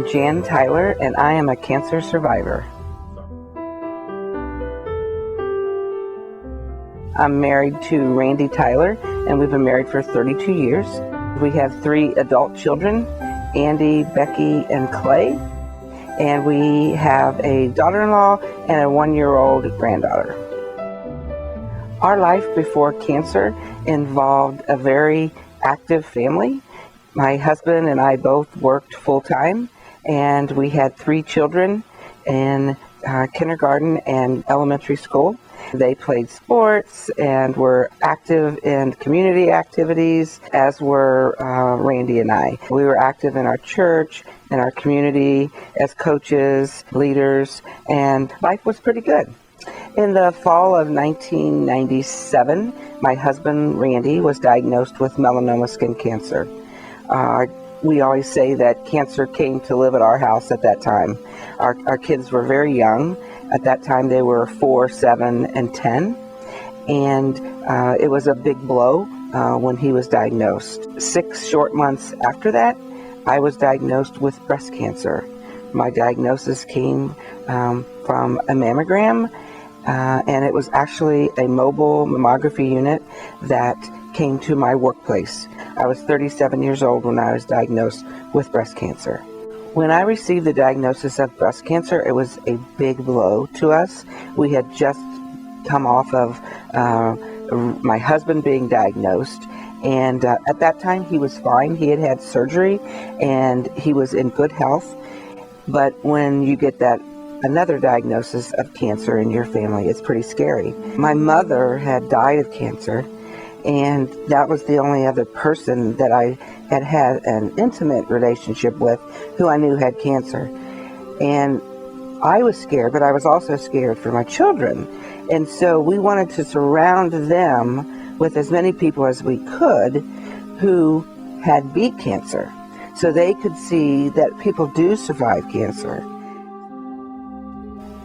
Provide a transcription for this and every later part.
am Jan Tyler, and I am a cancer survivor. I'm married to Randy Tyler, and we've been married for 32 years. We have 3 adult children, Andy, Becky, and Clay. And we have a daughter-in-law and a 1-year-old granddaughter. Our life before cancer involved a very active family. My husband and I both worked full-time, and we had 3 children in kindergarten and elementary school. They played sports and were active in community activities, as were Randy and I. We were active in our church, in our community, as coaches, leaders, and life was pretty good. In the fall of 1997, my husband, Randy, was diagnosed with melanoma skin cancer. We always say that cancer came to live at our house at that time. Our kids were very young. At that time, they were 4, 7, and 10. And it was a big blow when he was diagnosed. 6 short months after that, I was diagnosed with breast cancer. My diagnosis came from a mammogram, and it was actually a mobile mammography unit that came to my workplace. I was 37 years old when I was diagnosed with breast cancer. When I received the diagnosis of breast cancer, it was a big blow to us. We had just come off of my husband being diagnosed, and at that time he was fine. He had had surgery and he was in good health. But when you get that another diagnosis of cancer in your family, it's pretty scary. My mother had died of cancer, and that was the only other person that I had had an intimate relationship with who I knew had cancer. And I was scared, but I was also scared for my children. And so we wanted to surround them with as many people as we could who had beat cancer, so they could see that people do survive cancer.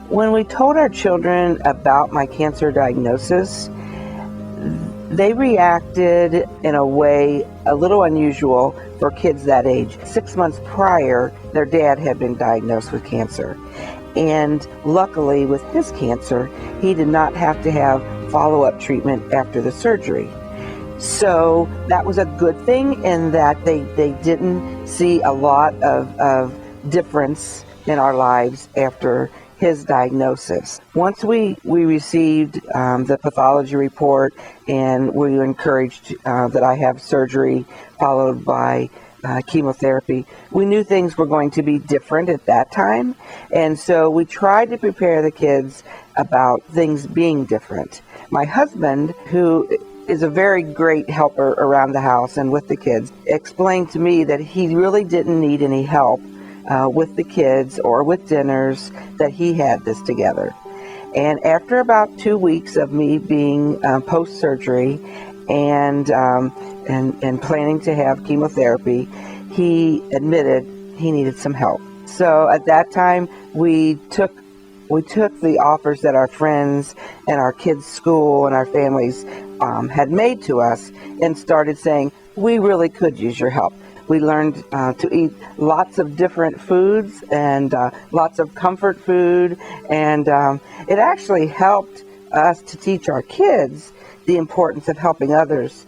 When we told our children about my cancer diagnosis, they reacted in a way a little unusual for kids that age. 6 months prior, their dad had been diagnosed with cancer. And luckily, with his cancer, he did not have to have follow-up treatment after the surgery. So that was a good thing in that they didn't see a lot of difference in our lives after his diagnosis. Once we received the pathology report, and we were encouraged that I have surgery followed by chemotherapy, we knew things were going to be different at that time. And so we tried to prepare the kids about things being different. My husband, who is a very great helper around the house and with the kids, explained to me that he really didn't need any help with the kids or with dinners, that he had this together. And after about 2 weeks of me being post-surgery and planning to have chemotherapy, he admitted he needed some help. So at that time, we took the offers that our friends and our kids' school and our families had made to us and started saying, we really could use your help. We learned to eat lots of different foods and lots of comfort food, and it actually helped us to teach our kids the importance of helping others.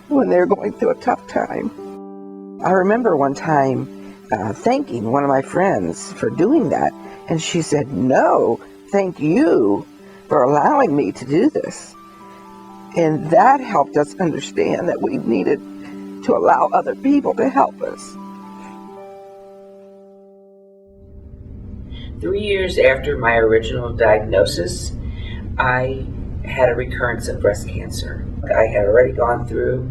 When they're going through a tough time. I remember one time thanking one of my friends for doing that, and she said, "No, thank you for allowing me to do this." And that helped us understand that we needed to allow other people to help us. 3 years after my original diagnosis, I had a recurrence of breast cancer. I had already gone through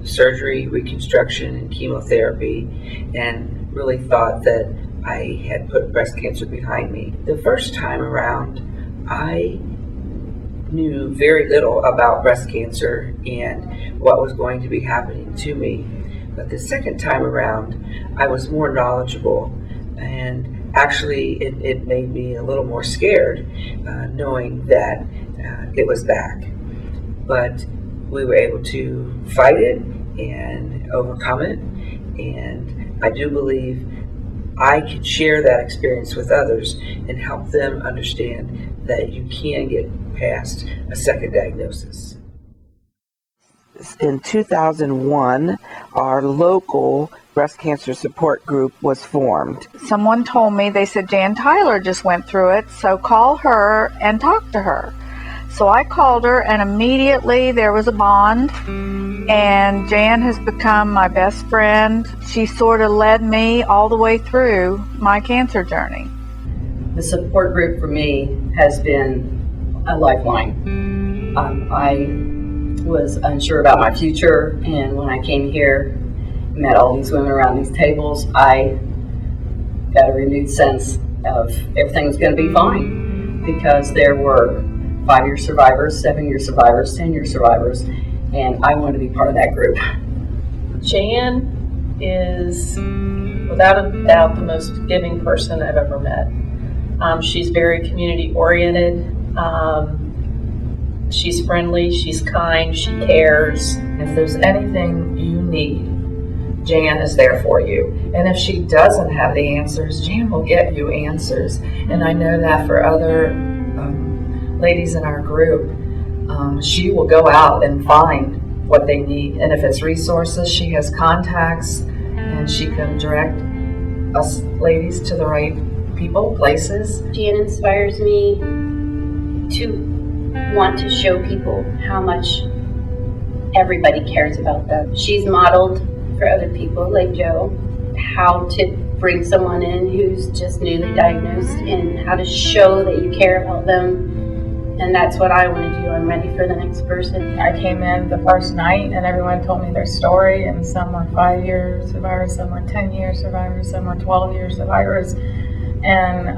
surgery, reconstruction, and chemotherapy, and really thought that I had put breast cancer behind me. The first time around, I knew very little about breast cancer and what was going to be happening to me. But the second time around, I was more knowledgeable, and actually it made me a little more scared, knowing that it was back. But we were able to fight it and overcome it. And I do believe I can share that experience with others and help them understand that you can get past a second diagnosis. In 2001, our local breast cancer support group was formed. Someone told me, they said, Jan Tyler just went through it, so call her and talk to her. So I called her, and immediately there was a bond, and Jan has become my best friend. She sort of led me all the way through my cancer journey. The support group for me has been a lifeline. I was unsure about my future, and when I came here, met all these women around these tables, I got a renewed sense of everything was going to be fine, because there were 5-year survivors, 7-year survivors, 10-year survivors, and I wanted to be part of that group. Jan is, without a doubt, the most giving person I've ever met. She's very community oriented. She's friendly, she's kind, she cares. If there's anything you need, Jan is there for you. And if she doesn't have the answers, Jan will get you answers. And I know that for other ladies in our group, she will go out and find what they need. And if it's resources, she has contacts, and she can direct us ladies to the right people, places. Jan inspires me to want to show people how much everybody cares about them. She's modeled for other people like Joe how to bring someone in who's just newly diagnosed and how to show that you care about them. And that's what I want to do. I'm ready for the next person. I came in the first night and everyone told me their story, and some were 5-year survivors, some were 10-year survivors, some were 12-year survivors. And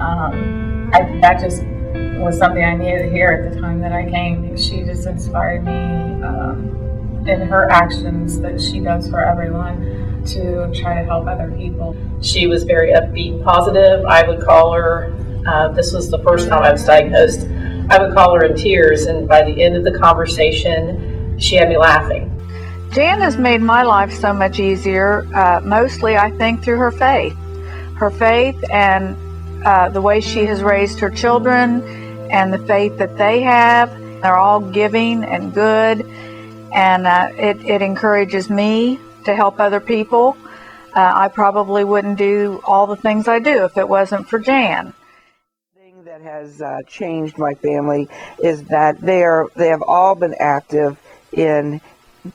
that just was something I needed to hear at the time that I came. She just inspired me in her actions that she does for everyone to try to help other people. She was very upbeat and positive. I would call her, this was the first time I was diagnosed, I would call her in tears, and by the end of the conversation, she had me laughing. Jan has made my life so much easier, mostly I think through her faith. Her faith and the way she has raised her children and the faith that they have. They're all giving and good, and it encourages me to help other people. I probably wouldn't do all the things I do if it wasn't for Jan. That has changed my family is that they have all been active in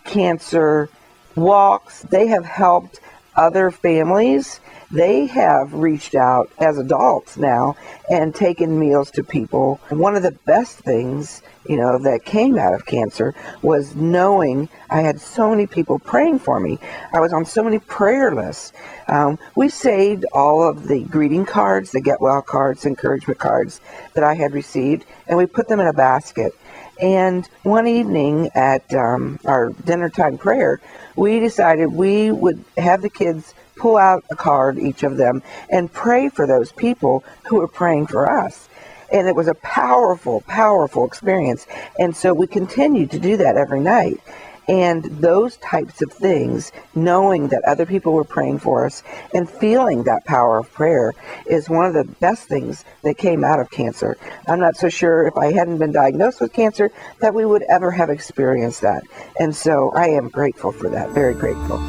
cancer walks. They have helped other families. They have reached out as adults now and taken meals to people. One of the best things, that came out of cancer was knowing I had so many people praying for me. I was on so many prayer lists. We saved all of the greeting cards, the get well cards, encouragement cards that I had received, and we put them in a basket. And one evening at our dinner time prayer, we decided we would have the kids pull out a card, each of them, and pray for those people who were praying for us. And it was a powerful, powerful experience. And so we continued to do that every night. And those types of things, knowing that other people were praying for us and feeling that power of prayer, is one of the best things that came out of cancer. I'm not so sure if I hadn't been diagnosed with cancer that we would ever have experienced that. And so I am grateful for that, very grateful.